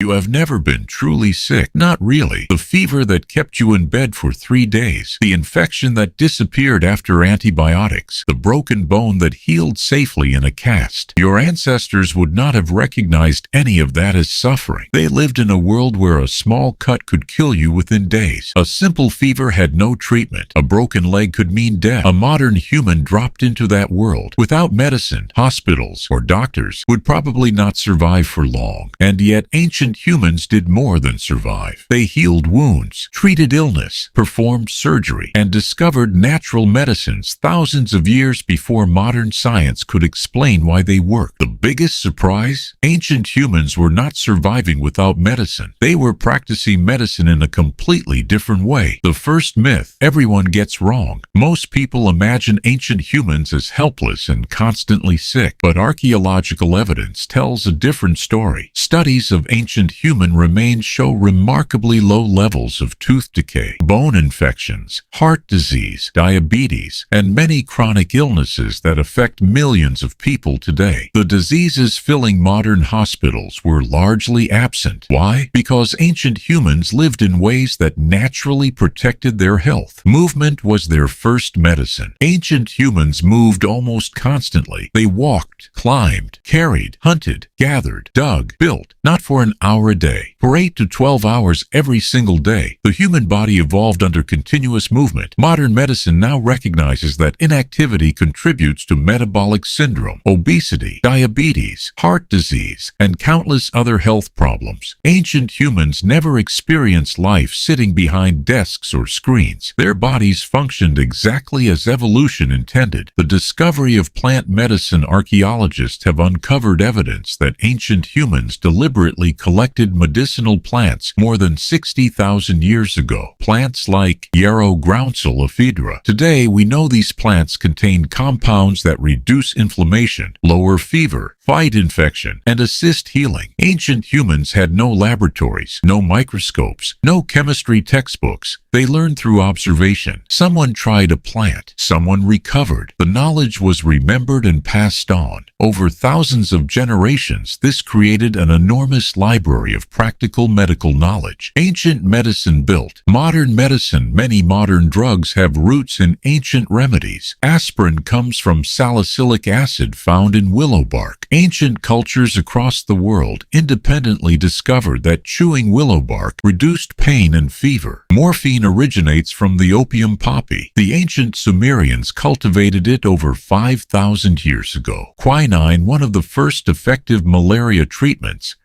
You have never been truly sick. Not really. The fever that kept you in bed for 3 days. The infection that disappeared after antibiotics. The broken bone that healed safely in a cast. Your ancestors would not have recognized any of that as suffering. They lived in a world where a small cut could kill you within days. A simple fever had no treatment. A broken leg could mean death. A modern human dropped into that world without medicine, hospitals, or doctors would probably not survive for long. And yet ancient humans did more than survive. They healed wounds, treated illness, performed surgery, and discovered natural medicines thousands of years before modern science could explain why they worked. The biggest surprise? Ancient humans were not surviving without medicine. They were practicing medicine in a completely different way. The first myth everyone gets wrong. Most people imagine ancient humans as helpless and constantly sick, but archaeological evidence tells a different story. Studies of ancient human remains show remarkably low levels of tooth decay, bone infections, heart disease, diabetes, and many chronic illnesses that affect millions of people today. The diseases filling modern hospitals were largely absent. Why? Because ancient humans lived in ways that naturally protected their health. Movement was their first medicine. Ancient humans moved almost constantly. They walked, climbed, carried, hunted, gathered, dug, built, not for an hour a day. For 8 to 12 hours every single day, the human body evolved under continuous movement. Modern medicine now recognizes that inactivity contributes to metabolic syndrome, obesity, diabetes, heart disease, and countless other health problems. Ancient humans never experienced life sitting behind desks or screens. Their bodies functioned exactly as evolution intended. The discovery of plant medicine archaeologists have uncovered evidence that ancient humans deliberately collected medicinal plants more than 60,000 years ago. Plants like yarrow groundsel ephedra. Today, we know these plants contain compounds that reduce inflammation, lower fever, fight infection, and assist healing. Ancient humans had no laboratories, no microscopes, no chemistry textbooks. They learned through observation. Someone tried a plant. Someone recovered. The knowledge was remembered and passed on. Over thousands of generations, this created an enormous library of practical medical knowledge. Ancient medicine built modern medicine. Many modern drugs have roots in ancient remedies. Aspirin comes from salicylic acid found in willow bark. Ancient cultures across the world independently discovered that chewing willow bark reduced pain and fever. Morphine originates from the opium poppy. The ancient Sumerians cultivated it over 5,000 years ago. Quinine, one of the first effective malaria treatments,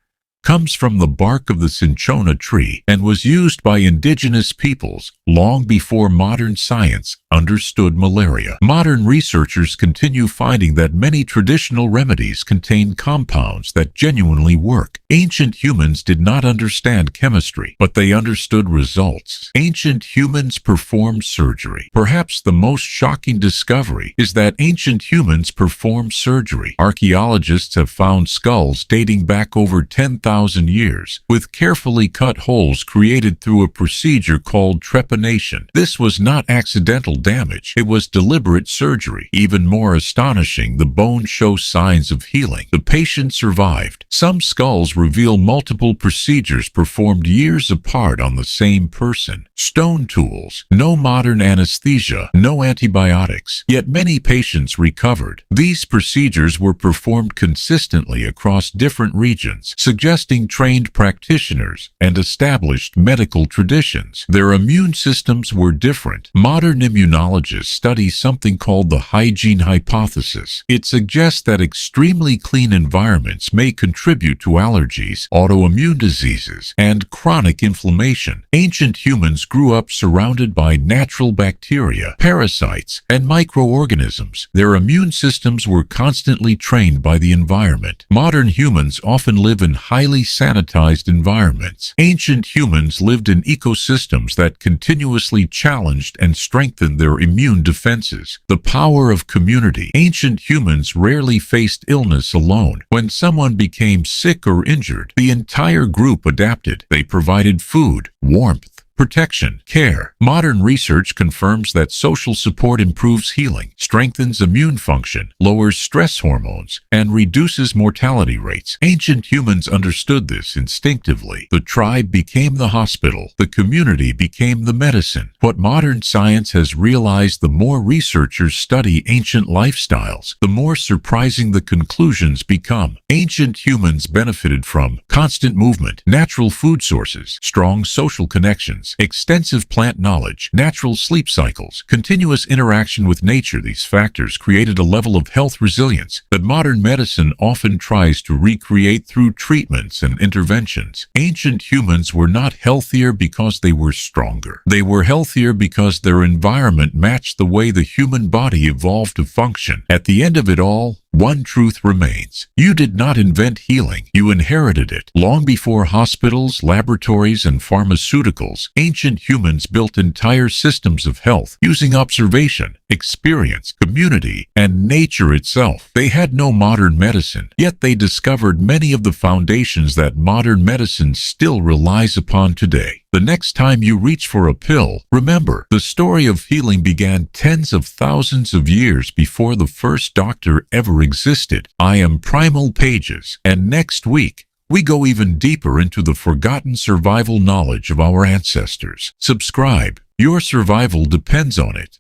comes from the bark of the cinchona tree and was used by indigenous peoples long before modern science understood malaria. Modern researchers continue finding that many traditional remedies contain compounds that genuinely work. Ancient humans did not understand chemistry, but they understood results. Ancient humans performed surgery. Perhaps the most shocking discovery is that ancient humans performed surgery. Archaeologists have found skulls dating back over 10,000 years, with carefully cut holes created through a procedure called trepanation. This was not accidental damage. It was deliberate surgery. Even more astonishing, the bones show signs of healing. The patient survived. Some skulls reveal multiple procedures performed years apart on the same person. Stone tools. No modern anesthesia. No antibiotics. Yet many patients recovered. These procedures were performed consistently across different regions, suggesting trained practitioners and established medical traditions. Their immune systems were different. Modern immunologists study something called the hygiene hypothesis. It suggests that extremely clean environments may contribute to allergies, autoimmune diseases, and chronic inflammation. Ancient humans grew up surrounded by natural bacteria, parasites, and microorganisms. Their immune systems were constantly trained by the environment. Modern humans often live in highly sanitized environments. Ancient humans lived in ecosystems that continuously challenged and strengthened their immune defenses. The power of community. Ancient humans rarely faced illness alone. When someone became sick or injured, the entire group adapted. They provided food, warmth, Protection, care. Modern research confirms that social support improves healing, strengthens immune function, lowers stress hormones, and reduces mortality rates. Ancient humans understood this instinctively. The tribe became the hospital. The community became the medicine. What modern science has realized, the more researchers study ancient lifestyles, the more surprising the conclusions become. Ancient humans benefited from constant movement, natural food sources, strong social connections, extensive plant knowledge, natural sleep cycles, continuous interaction with nature. These factors created a level of health resilience that modern medicine often tries to recreate through treatments and interventions. Ancient humans were not healthier because they were stronger. They were healthier because their environment matched the way the human body evolved to function. At the end of it all, one truth remains. You did not invent healing. You inherited it. Long before hospitals, laboratories, and pharmaceuticals, ancient humans built entire systems of health using observation, experience, community, and nature itself. They had no modern medicine, yet they discovered many of the foundations that modern medicine still relies upon today. The next time you reach for a pill, remember, the story of healing began tens of thousands of years before the first doctor ever existed. I am Primal Pages, and next week, we go even deeper into the forgotten survival knowledge of our ancestors. Subscribe. Your survival depends on it.